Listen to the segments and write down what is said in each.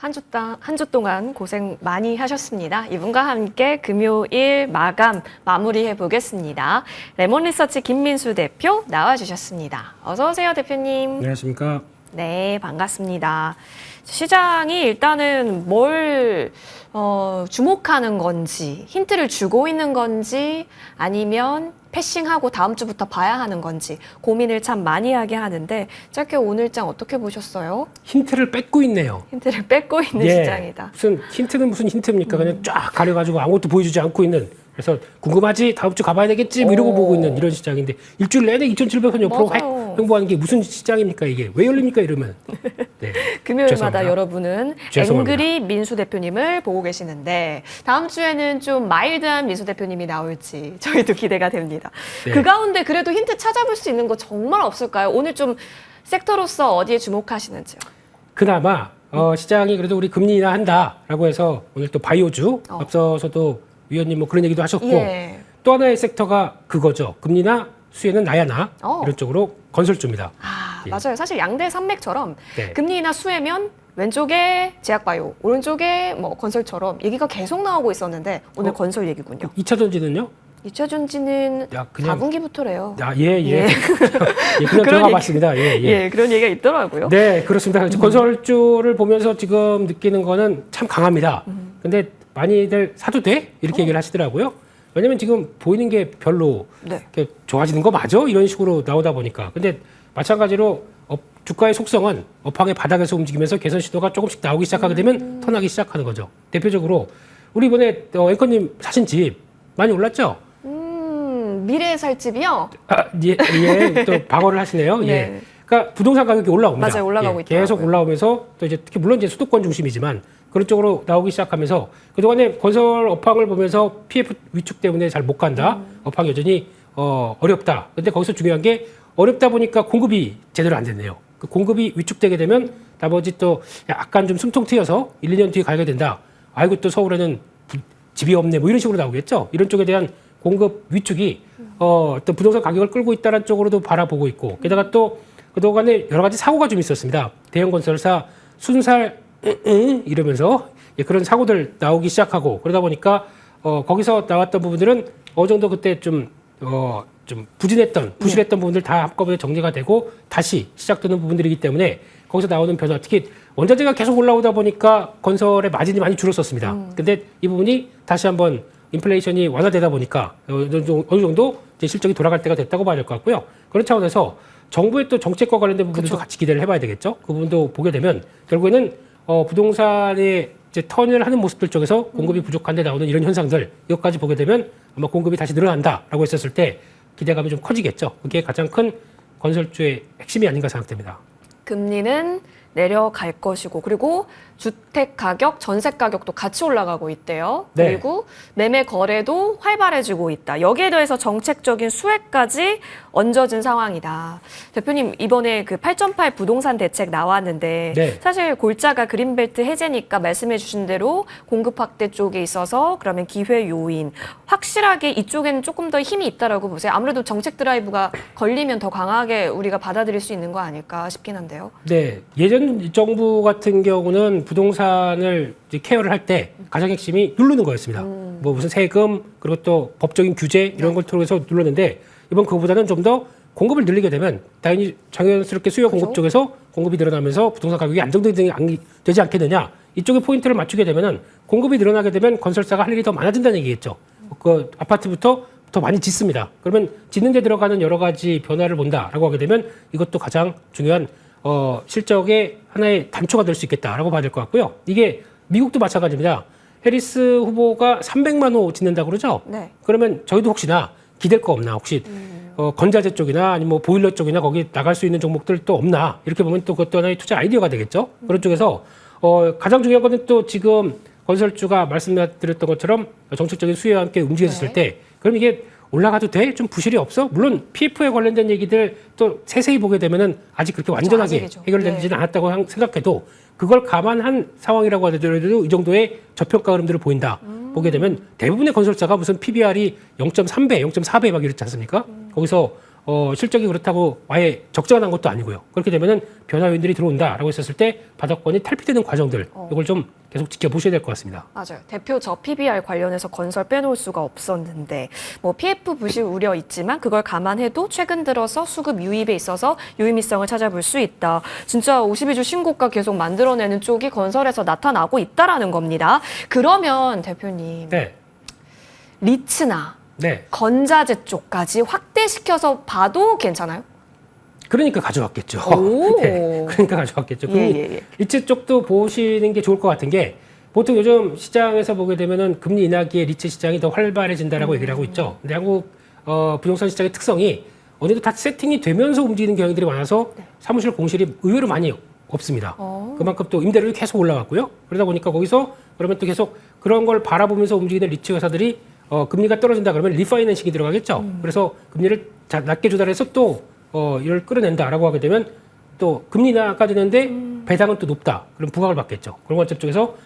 한 주 동안 고생 많이 하셨습니다. 이분과 함께 금요일 마감 마무리해 보겠습니다. 레몬리서치 김민수 대표 나와주셨습니다. 어서 오세요, 대표님. 안녕하십니까. 네, 반갑습니다. 시장이 일단은 뭘 주목하는 건지, 힌트를 주고 있는 건지, 아니면 패싱하고 다음 주부터 봐야 하는 건지 고민을 참 많이 하게 하는데, 짧게 오늘장 어떻게 보셨어요? 힌트를 뺏고 있네요. 힌트를 뺏고 있는 시장이다. 무슨 힌트는 무슨 힌트입니까? 그냥 쫙 가려가지고 아무것도 보여주지 않고 있는. 그래서 궁금하지? 다음 주 가봐야 되겠지? 뭐 이러고 보고 있는 이런 시장인데 일주일 내내 2,700원 옆으로 행보하는 게 무슨 시장입니까? 이게 왜 열립니까? 이러면. 네. 금요일마다 죄송합니다. 여러분은 죄송합니다. 앵그리 민수 대표님을 보고 계시는데 다음 주에는 좀 마일드한 민수 대표님이 나올지 저희도 기대가 됩니다. 네. 그 가운데 그래도 힌트 찾아볼 수 있는 거 정말 없을까요? 오늘 좀 섹터로서 어디에 주목하시는지요? 그나마 시장이 그래도 우리 금리 인하한다라고 해서 오늘 또 바이오주 앞서서도 위원님 뭐 그런 얘기도 하셨고 예. 또 하나의 섹터가 그거죠. 금리나 수혜는 나야 나 이런 쪽으로 건설주입니다. 예. 맞아요. 사실 양대 산맥처럼 네. 금리 인하 수혜면 왼쪽에 제약바이오, 오른쪽에 뭐 건설처럼 얘기가 계속 나오고 있었는데 오늘 건설 얘기군요. 2차 전지는요? 2차 전지는 야, 그냥- 4분기부터래요. 예. 예. 예, 그냥 들어가 봤습니다. 예. 예, 그런 얘기가 있더라고요. 네, 그렇습니다. 건설주를 보면서 지금 느끼는 거는 참 강합니다. 근데 많이들 사도 돼? 이렇게 얘기를 하시더라고요. 왜냐면 지금 보이는 게 별로 네. 이렇게 좋아지는 거 맞아? 이런 식으로 나오다 보니까. 근데 마찬가지로 주가의 속성은 업황의 바닥에서 움직이면서 개선 시도가 조금씩 나오기 시작하게 되면 턴하기 시작하는 거죠. 대표적으로 우리 이번에 앵커님 사신 집 많이 올랐죠? 미래의 살집이요? 예, 또 방어를 하시네요. 네. 예. 그러니까 부동산 가격이 올라옵니다. 맞아요, 올라가고 있더라고요. 계속 올라오면서 또 이제 특히 물론 이제 수도권 중심이지만 그런 쪽으로 나오기 시작하면서 그동안에 건설 업황을 보면서 PF 위축 때문에 잘 못 간다. 업황 여전히 어렵다. 근데 거기서 중요한 게 어렵다 보니까 공급이 제대로 안 됐네요. 그 공급이 위축되게 되면 나머지 또 약간 좀 숨통 트여서 1, 2년 뒤에 가게 된다. 아이고 또 서울에는 집이 없네. 뭐 이런 식으로 나오겠죠. 이런 쪽에 대한 공급 위축이 또 부동산 가격을 끌고 있다는 쪽으로도 바라보고 있고 게다가 또 그동안에 여러 가지 사고가 좀 있었습니다. 대형 건설사 순살 이러면서 그런 사고들 나오기 시작하고 그러다 보니까 거기서 나왔던 부분들은 어느 정도 그때 좀 부진했던 부실했던 부분들 다 한꺼번에 정리가 되고 다시 시작되는 부분들이기 때문에 거기서 나오는 변화 특히 원자재가 계속 올라오다 보니까 건설의 마진이 많이 줄었었습니다. 근데 이 부분이 다시 한번 인플레이션이 완화되다 보니까 어느 정도 이제 실적이 돌아갈 때가 됐다고 봐야 될 것 같고요. 그런 차원에서 정부의 또 정책과 관련된 부분들도 같이 기대를 해봐야 되겠죠. 그 부분도 보게 되면 결국에는 부동산의 이제 턴을 하는 모습들 쪽에서 공급이 부족한데 나오는 이런 현상들 이것까지 보게 되면 아마 공급이 다시 늘어난다라고 했었을 때 기대감이 좀 커지겠죠. 그게 가장 큰 건설주의 핵심이 아닌가 생각됩니다. 금리는 내려갈 것이고 그리고 주택 가격, 전세 가격도 같이 올라가고 있대요. 네. 그리고 매매 거래도 활발해지고 있다. 여기에 더해서 정책적인 수혜까지 얹어진 상황이다. 대표님 이번에 그 8.8 부동산 대책 나왔는데 네. 사실 골자가 그린벨트 해제니까 말씀해 주신 대로 공급 확대 쪽에 있어서 그러면 기회 요인 확실하게 이쪽에는 조금 더 힘이 있다라고 보세요. 아무래도 정책 드라이브가 걸리면 더 강하게 우리가 받아들일 수 있는 거 아닐까 싶긴 한데요. 네, 예전 정부 같은 경우는 부동산을 이제 케어를 할 때 가장 핵심이 누르는 거였습니다. 뭐 무슨 세금 그리고 또 법적인 규제 이런 걸 통해서 눌렀는데 이번 그거보다는 좀 더 공급을 늘리게 되면 당연히 자연스럽게 수요 공급 쪽에서 공급이 늘어나면서 부동산 가격이 안정되지 않게 되냐 이쪽에 포인트를 맞추게 되면은 공급이 늘어나게 되면 건설사가 할 일이 더 많아진다는 얘기겠죠. 그 아파트부터 더 많이 짓습니다. 그러면 짓는 데 들어가는 여러 가지 변화를 본다라고 하게 되면 이것도 가장 중요한 실적의 하나의 단초가 될 수 있겠다라고 봐야 될 것 같고요. 이게 미국도 마찬가지입니다. 해리스 후보가 300만 호 짓는다 그러죠? 네. 그러면 저희도 혹시나 기댈 거 없나? 혹시 건자재 쪽이나 아니면 뭐 보일러 쪽이나 거기 나갈 수 있는 종목들 또 없나? 이렇게 보면 또 그것도 하나의 투자 아이디어가 되겠죠? 그런 쪽에서 가장 중요한 거는 또 지금 건설주가 말씀드렸던 것처럼 정책적인 수혜와 함께 움직였을 때 그럼 이게 올라가도 돼? 좀 부실이 없어? 물론 PF에 관련된 얘기들 또 세세히 보게 되면은 아직 그렇게 완전하게 아직이죠. 해결되지는 않았다고 생각해도 그걸 감안한 상황이라고 하더라도 이 정도의 저평가 흐름들을 보인다. 보게 되면 대부분의 건설사가 무슨 PBR이 0.3배, 0.4배 막 이렇지 않습니까? 거기서 실적이 그렇다고 아예 적자가 난 것도 아니고요. 그렇게 되면은 변화 요인들이 들어온다라고 했었을 때 바닥권이 탈피되는 과정들 이걸 좀 계속 지켜보셔야 될 것 같습니다. 맞아요. 대표 저 PBR 관련해서 건설 빼놓을 수가 없었는데 뭐 PF 부실 우려 있지만 그걸 감안해도 최근 들어서 수급 유입에 있어서 유의미성을 찾아볼 수 있다. 진짜 52주 신고가 계속 만들어내는 쪽이 건설에서 나타나고 있다라는 겁니다. 그러면 대표님 네. 리츠나 네. 건자재 쪽까지 확대시켜서 봐도 괜찮아요? 그러니까 가져왔겠죠. 오. 네. 그러니까 가져왔겠죠. 예. 리츠 쪽도 보시는 게 좋을 것 같은 게 보통 요즘 시장에서 보게 되면은 금리 인하기에 리츠 시장이 더 활발해진다라고 얘기를 하고 있죠. 근데 한국 부동산 시장의 특성이 어느 정도 다 세팅이 되면서 움직이는 경향들이 많아서 사무실 공실이 의외로 많이 없습니다. 그만큼 또 임대료도 계속 올라갔고요. 그러다 보니까 거기서 그러면 또 계속 그런 걸 바라보면서 움직이는 리츠 회사들이 금리가 떨어진다 그러면 리파이낸싱이 들어가겠죠. 그래서 금리를 낮게 조달해서 또 이걸 끌어낸다라고 하게 되면 또 금리 인하까지 되는데 배당은 또 높다. 그럼 부각을 받겠죠. 그런 관점 쪽에서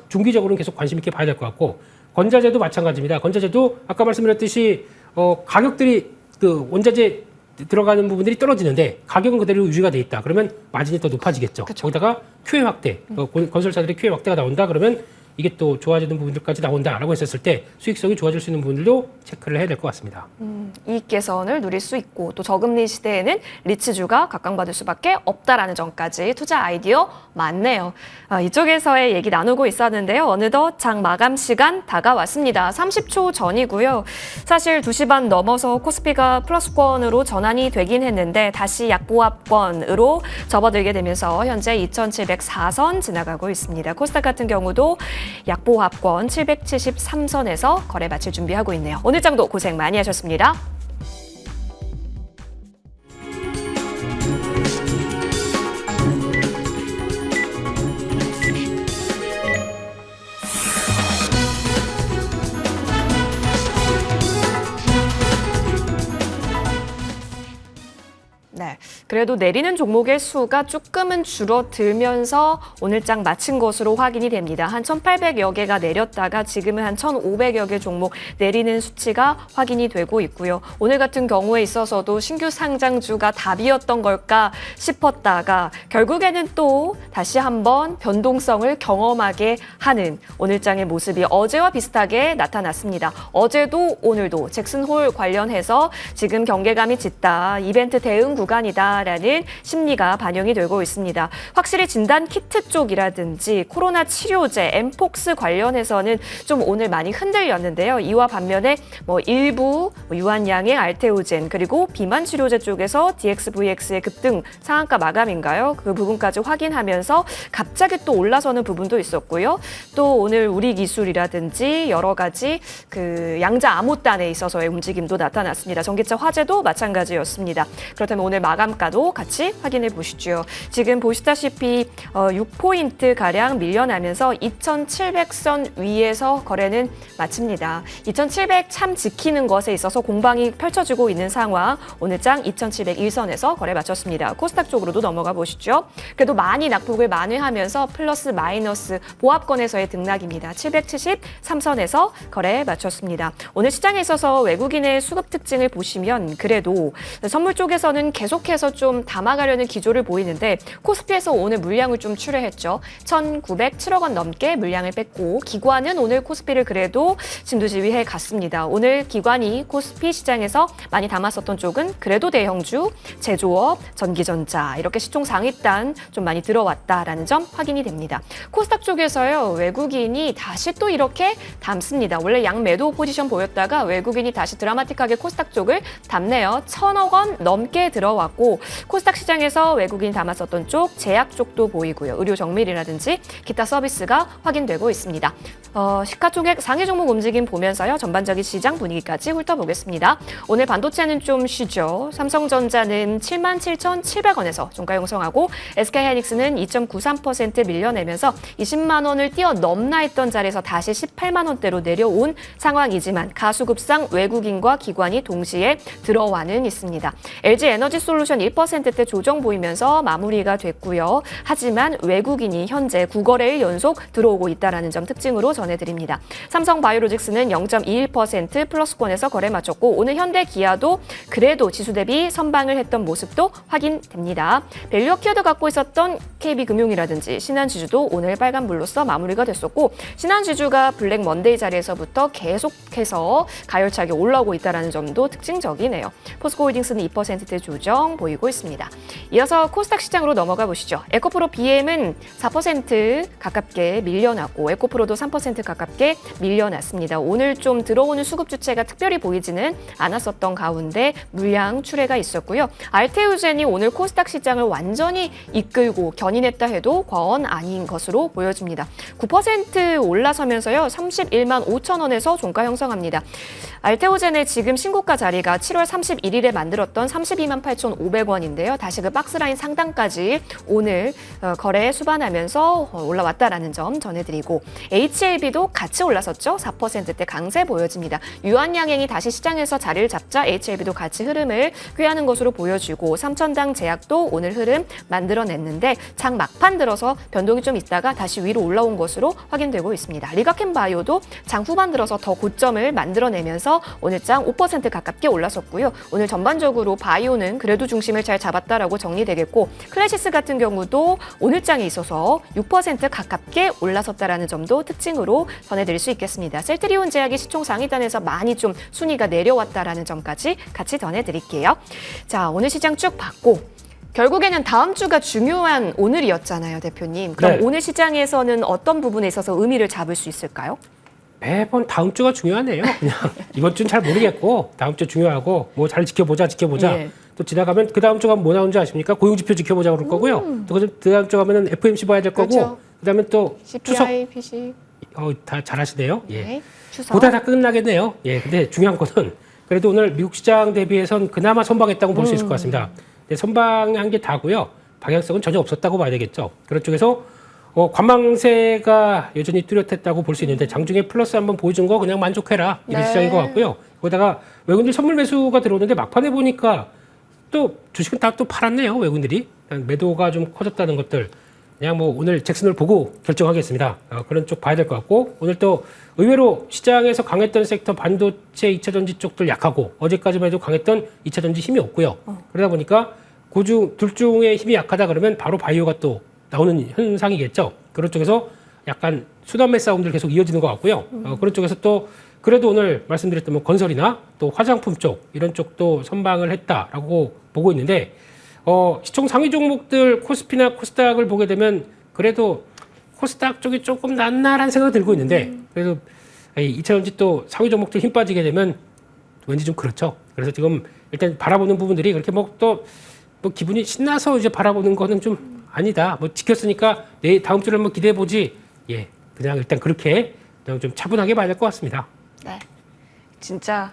중기적으로는 계속 관심 있게 봐야 될 것 같고 건자재도 마찬가지입니다. 건자재도 아까 말씀드렸듯이 가격들이 그 원자재 들어가는 부분들이 떨어지는데 가격은 그대로 유지가 돼 있다. 그러면 마진이 더 높아지겠죠. 그쵸. 거기다가 QA 확대, 건설사들의 QA 확대가 나온다. 그러면 이게 또 좋아지는 부분들까지 나온다라고 했었을 때 수익성이 좋아질 수 있는 부분들도 체크를 해야 될 것 같습니다. 이익 개선을 누릴 수 있고 또 저금리 시대에는 리츠주가 각광받을 수밖에 없다라는 점까지 투자 아이디어 많네요. 이쪽에서의 얘기 나누고 있었는데요. 어느덧 장 마감 시간 다가왔습니다. 30초 전이고요. 사실 2시 반 넘어서 코스피가 플러스권으로 전환이 되긴 했는데 다시 약보합권으로 접어들게 되면서 현재 2704선 지나가고 있습니다. 코스닥 같은 경우도 약보합권 773선에서 거래 마칠 준비하고 있네요. 오늘 장도 고생 많이 하셨습니다. 네, 그래도 내리는 종목의 수가 조금은 줄어들면서 오늘 장 마친 것으로 확인이 됩니다. 한 1,800여 개가 내렸다가 지금은 한 1,500여 개 종목 내리는 수치가 확인이 되고 있고요. 오늘 같은 경우에 있어서도 신규 상장주가 답이었던 걸까 싶었다가 결국에는 또 다시 한번 변동성을 경험하게 하는 오늘 장의 모습이 어제와 비슷하게 나타났습니다. 어제도 오늘도 잭슨홀 관련해서 지금 경계감이 짙다. 이벤트 대응 구간이다라는 심리가 반영이 되고 있습니다. 확실히 진단 키트 쪽이라든지 코로나 치료제, 엠폭스 관련해서는 좀 오늘 많이 흔들렸는데요. 이와 반면에 일부 유한양의 알테오젠 그리고 비만 치료제 쪽에서 DXVX의 급등 상한가 마감인가요? 그 부분까지 확인하면서 갑자기 또 올라서는 부분도 있었고요. 또 오늘 우리 기술이라든지 여러 가지 그 양자 암호단에 있어서의 움직임도 나타났습니다. 전기차 화재도 마찬가지였습니다. 그렇다면 오늘 마감가도 같이 확인해 보시죠. 지금 보시다시피 6포인트가량 밀려나면서 2,700선 위에서 거래는 마칩니다. 2,700 참 지키는 것에 있어서 공방이 펼쳐지고 있는 상황. 오늘 장 2,701선에서 거래 마쳤습니다. 코스닥 쪽으로도 넘어가 보시죠. 그래도 많이 낙폭을 만회하면서 플러스 마이너스 보합권에서의 등락입니다. 773선에서 거래 마쳤습니다. 오늘 시장에 있어서 외국인의 수급 특징을 보시면 그래도 선물 쪽에서는 계속해서 좀 담아가려는 기조를 보이는데 코스피에서 오늘 물량을 좀 출회했죠. 1,907억 원 넘게 물량을 뺐고 기관은 오늘 코스피를 그래도 진두지휘해 갔습니다. 오늘 기관이 코스피 시장에서 많이 담았었던 쪽은 그래도 대형주, 제조업, 전기전자 이렇게 시총 상위단 좀 많이 들어왔다라는 점 확인이 됩니다. 코스닥 쪽에서요. 외국인이 다시 또 이렇게 담습니다. 원래 양매도 포지션 보였다가 외국인이 다시 드라마틱하게 코스닥 쪽을 담네요. 1,000억 원 넘게 들어왔고 코스닥 시장에서 외국인이 담았었던 쪽 제약 쪽도 보이고요. 의료 정밀이라든지 기타 서비스가 확인되고 있습니다. 시가총액 상위 종목 움직임 보면서요. 전반적인 시장 분위기까지 훑어보겠습니다. 오늘 반도체는 좀 쉬죠. 삼성전자는 77,700원에서 종가 형성하고 SK하이닉스는 2.93% 밀려내면서 20만 원을 뛰어넘나 했던 자리에서 다시 18만 원대로 내려온 상황이지만 가수급상 외국인과 기관이 동시에 들어와는 있습니다. LG 에너지 에너지솔루션 1%대 조정 보이면서 마무리가 됐고요. 하지만 외국인이 현재 9거래일 연속 들어오고 있다는 점 특징으로 전해드립니다. 삼성바이오로직스는 0.21% 플러스권에서 거래 마쳤고 오늘 현대 기아도 그래도 지수 대비 선방을 했던 모습도 확인됩니다. 밸류어 키워드 갖고 있었던 KB금융이라든지 신한지주도 오늘 빨간불로써 마무리가 됐었고 신한지주가 블랙 먼데이 자리에서부터 계속해서 가열차게 올라오고 있다는 점도 특징적이네요. 포스코홀딩스는 2%대 조정 보이고 있습니다. 이어서 코스닥 시장으로 넘어가 보시죠. 에코프로 BM은 4% 가깝게 밀려났고 에코프로도 3% 가깝게 밀려났습니다. 오늘 좀 들어오는 수급 주체가 특별히 보이지는 않았었던 가운데 물량 출회가 있었고요. 알테우젠이 오늘 코스닥 시장을 완전히 이끌고 견인했다 해도 과언 아닌 것으로 보여집니다. 9% 올라서면서요. 31만 5천 원에서 종가 형성합니다. 알테오젠의 지금 신고가 자리가 7월 31일에 만들었던 32만 8,500원인데요. 다시 그 박스라인 상단까지 오늘 거래에 수반하면서 올라왔다라는 점 전해드리고 HLB도 같이 올라섰죠. 4%대 강세 보여집니다. 유한양행이 다시 시장에서 자리를 잡자 HLB도 같이 흐름을 꾀하는 것으로 보여지고 삼천당 제약도 오늘 흐름 만들어냈는데 장 막판 들어서 변동이 좀 있다가 다시 위로 올라온 것으로 확인되고 있습니다. 리가켄바이오도 장 후반 들어서 더 고점을 만들어내면서 오늘 장 5% 가깝게 올라섰고요. 오늘 전반적으로 바이오는 그래도 중심을 잘 잡았다라고 정리되겠고 클래시스 같은 경우도 오늘 장에 있어서 6% 가깝게 올라섰다라는 점도 특징으로 전해드릴 수 있겠습니다. 셀트리온 제약이 시총 상위단에서 많이 좀 순위가 내려왔다라는 점까지 같이 전해드릴게요. 자, 오늘 시장 쭉 봤고 결국에는 다음 주가 중요한 오늘이었잖아요, 대표님. 그럼 네. 오늘 시장에서는 어떤 부분에 있어서 의미를 잡을 수 있을까요? 매번 다음 주가 중요하네요. 그냥 이번 주는 잘 모르겠고 다음 주 중요하고 뭐 잘 지켜보자. 예. 또 지나가면 그 다음 주가 뭐 나오는지 아십니까? 고용지표 지켜보자 그럴 거고요. 또 그 다음 주 가면은 FMC 봐야 될 거고 그렇죠. 그다음에 또 추석 CPI, PC. 다 잘하시네요. 예. 네. 추석. 보다 다 끝나겠네요. 예. 근데 중요한 거는 그래도 오늘 미국 시장 대비해선 그나마 선방했다고 볼 수 있을 것 같습니다. 근데 선방한 게 다고요. 방향성은 전혀 없었다고 봐야 되겠죠. 그런 쪽에서 관망세가 여전히 뚜렷했다고 볼 수 있는데 장중에 플러스 한번 보여준 거 그냥 만족해라 이런 네. 시장인 것 같고요. 거기다가 외국인들 선물 매수가 들어오는데 막판에 보니까 또 주식은 다 또 팔았네요. 외국인들이 매도가 좀 커졌다는 것들 그냥 뭐 오늘 잭슨을 보고 결정하겠습니다. 그런 쪽 봐야 될 것 같고 오늘 또 의외로 시장에서 강했던 섹터 반도체 2차전지 쪽들 약하고 어제까지만 해도 강했던 2차전지 힘이 없고요. 그러다 보니까 둘 중에 힘이 약하다 그러면 바로 바이오가 또 나오는 현상이겠죠. 그런 쪽에서 약간 수단매 싸움들 계속 이어지는 것 같고요. 그런 쪽에서 또 그래도 오늘 말씀드렸던 뭐 건설이나 또 화장품 쪽 이런 쪽도 선방을 했다라고 보고 있는데 시총 상위 종목들 코스피나 코스닥을 보게 되면 그래도 코스닥 쪽이 조금 낫나라는 생각이 들고 있는데 그래도 2차전지 또 상위 종목들 힘 빠지게 되면 왠지 좀 그렇죠. 그래서 지금 일단 바라보는 부분들이 그렇게 뭐 기분이 신나서 이제 바라보는 거는 좀 아니다. 뭐 지켰으니까 다음 주를 한번 기대해 보지. 예, 그냥 일단 그렇게 그냥 좀 차분하게 봐야 될 것 같습니다. 네. 진짜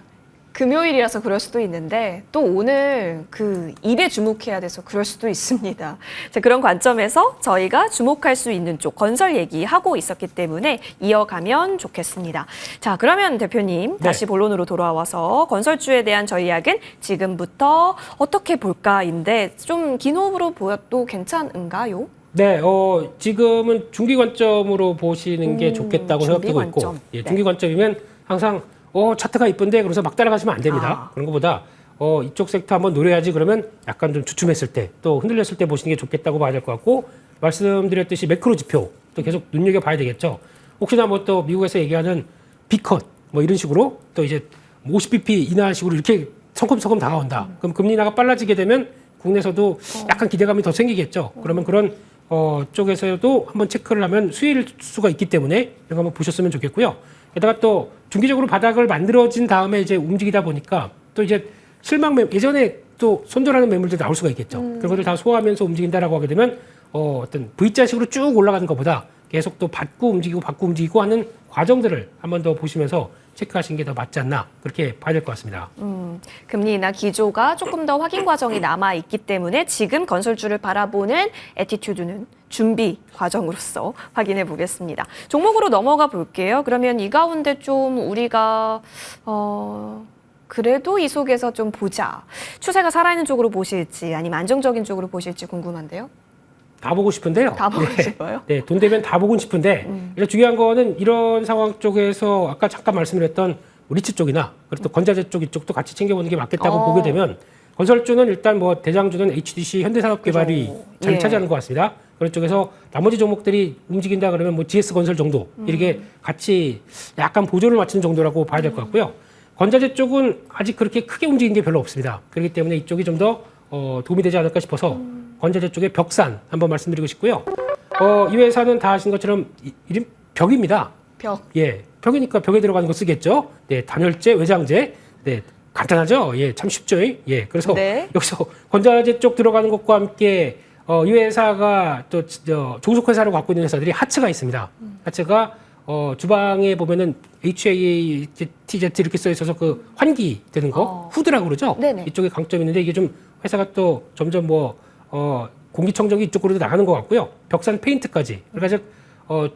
금요일이라서 그럴 수도 있는데 또 오늘 그 일에 주목해야 돼서 그럴 수도 있습니다. 자, 그런 관점에서 저희가 주목할 수 있는 쪽 건설 얘기하고 있었기 때문에 이어가면 좋겠습니다. 자, 그러면 대표님 다시 본론으로 돌아와서 건설주에 대한 전략은 지금부터 어떻게 볼까인데 좀 긴 호흡으로 보여도 괜찮은가요? 네, 지금은 중기 관점으로 보시는 게 좋겠다고 생각되고 있고, 예, 중기 관점이면 항상 차트가 이쁜데 그래서 막 따라가시면 안 됩니다. 그런 것보다 이쪽 섹터 한번 노려야지 그러면 약간 좀 주춤했을 때 또 흔들렸을 때 보시는 게 좋겠다고 봐야 될 것 같고 말씀드렸듯이 매크로 지표 또 계속 눈여겨봐야 되겠죠. 혹시나 뭐 또 미국에서 얘기하는 B컷 뭐 이런 식으로 또 이제 50bp 인하 식으로 이렇게 성큼성큼 다가온다. 그럼 금리 인하가 빨라지게 되면 국내에서도 약간 기대감이 더 생기겠죠. 그러면 그런 쪽에서도 한번 체크를 하면 수혜일 수가 있기 때문에 이런 거 한번 보셨으면 좋겠고요. 게다가 또 중기적으로 바닥을 만들어진 다음에 이제 움직이다 보니까 또 이제 예전에 또 손절하는 매물들이 나올 수가 있겠죠. 그런 것들 다 소화하면서 움직인다라고 하게 되면 어떤 V자식으로 쭉 올라가는 것보다 계속 또 받고 움직이고 하는 과정들을 한번 더 보시면서 체크하시는 게 더 맞지 않나 그렇게 봐야 될 것 같습니다. 금리 인하 기조가 조금 더 확인 과정이 남아 있기 때문에 지금 건설주를 바라보는 애티튜드는 준비 과정으로서 확인해 보겠습니다. 종목으로 넘어가 볼게요. 그러면 이 가운데 좀 우리가 그래도 이 속에서 좀 보자. 추세가 살아있는 쪽으로 보실지 아니면 안정적인 쪽으로 보실지 궁금한데요. 다 보고 싶은데요. 다 보고 싶어요? 네, 돈 되면 다 보고 싶은데 일단 중요한 거는 이런 상황 쪽에서 아까 잠깐 말씀드렸던 리츠 쪽이나 그리고 또 건자재 쪽 이쪽도 같이 챙겨보는 게 맞겠다고 보게 되면 건설주는 일단 뭐 대장주는 HDC 현대산업개발이 그죠. 자리 예. 차지하는 것 같습니다. 그런 쪽에서 나머지 종목들이 움직인다 그러면 뭐 GS건설 정도 이렇게 같이 약간 보조를 맞추는 정도라고 봐야 될 것 같고요. 건자재 쪽은 아직 그렇게 크게 움직이는 게 별로 없습니다. 그렇기 때문에 이쪽이 좀 더 도움이 되지 않을까 싶어서 건자재 쪽의 벽산 한번 말씀드리고 싶고요. 이 회사는 다 아신 것처럼 이름 벽입니다. 벽. 예, 벽이니까 벽에 들어가는 거 쓰겠죠. 네, 단열재, 외장재. 네, 간단하죠. 예, 참 쉽죠. 예, 그래서 네. 여기서 건자재 쪽 들어가는 것과 함께 이 회사가 또 종속회사로 갖고 있는 회사들이 하츠가 있습니다. 하츠가 주방에 보면은 HATZ 이렇게 써 있어서 그 환기 되는 거 후드라고 그러죠. 네네. 이쪽에 강점이 있는데 이게 좀 회사가 또 점점 공기청정기 이쪽으로도 나가는 것 같고요. 벽산 페인트까지. 그러니까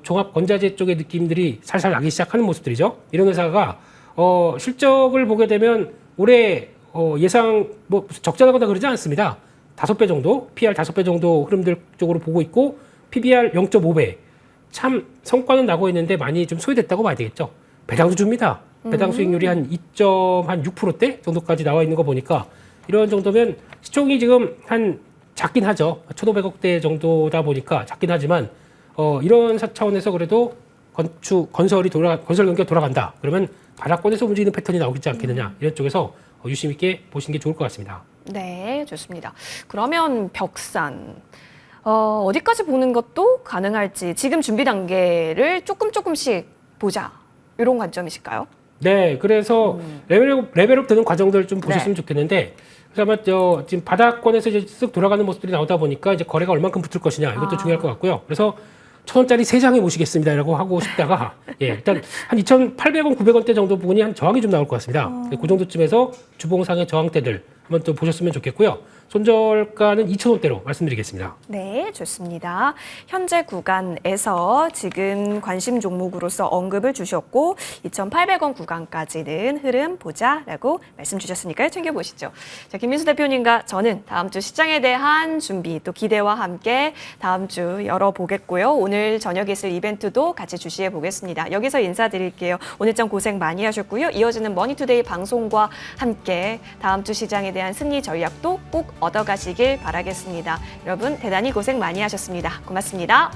종합 건자재 쪽의 느낌들이 살살 나기 시작하는 모습들이죠. 이런 회사가 실적을 보게 되면 올해 예상 뭐 적자나거나 그러지 않습니다. 5배 정도, PR 5배 정도 흐름들 쪽으로 보고 있고 PBR 0.5배. 참 성과는 나고 있는데 많이 좀 소외됐다고 봐야 되겠죠. 배당도 줍니다. 배당 수익률이 한 2.6%대 정도까지 나와 있는 거 보니까 이런 정도면 시총이 지금 한 작긴 하죠. 1,500억대 정도다 보니까 작긴 하지만 이런 차원에서 그래도 건설 경기가 돌아간다. 그러면 바닥권에서 움직이는 패턴이 나오겠지 않겠느냐. 이런 쪽에서 유심 있게 보시는 게 좋을 것 같습니다. 네, 좋습니다. 그러면 벽산. 어디까지 보는 것도 가능할지 지금 준비 단계를 조금씩 보자. 이런 관점이실까요? 네, 그래서 레벨업 되는 과정들 좀 보셨으면 좋겠는데, 그래서 아마 지금 바닥권에서 이제 쓱 돌아가는 모습들이 나오다 보니까 이제 거래가 얼만큼 붙을 것이냐 이것도 중요할 것 같고요. 그래서 1,000원짜리 3장에 모시겠습니다라고 하고 싶다가 일단 한 2,800원, 900원대 정도 부분이 한 저항이 좀 나올 것 같습니다. 그 정도쯤에서 주봉상의 저항대들 한번 또 보셨으면 좋겠고요. 손절가는 2,000원대로 말씀드리겠습니다. 네, 좋습니다. 현재 구간에서 지금 관심 종목으로서 언급을 주셨고 2,800원 구간까지는 흐름 보자라고 말씀 주셨으니까요. 챙겨보시죠. 자, 김민수 대표님과 저는 다음 주 시장에 대한 준비 또 기대와 함께 다음 주 열어보겠고요. 오늘 저녁에 있을 이벤트도 같이 주시해 보겠습니다. 여기서 인사드릴게요. 오늘 좀 고생 많이 하셨고요. 이어지는 머니투데이 방송과 함께 다음 주 시장에 대한 승리 전략도 꼭 얻어가시길 바라겠습니다. 여러분 대단히 고생 많이 하셨습니다. 고맙습니다.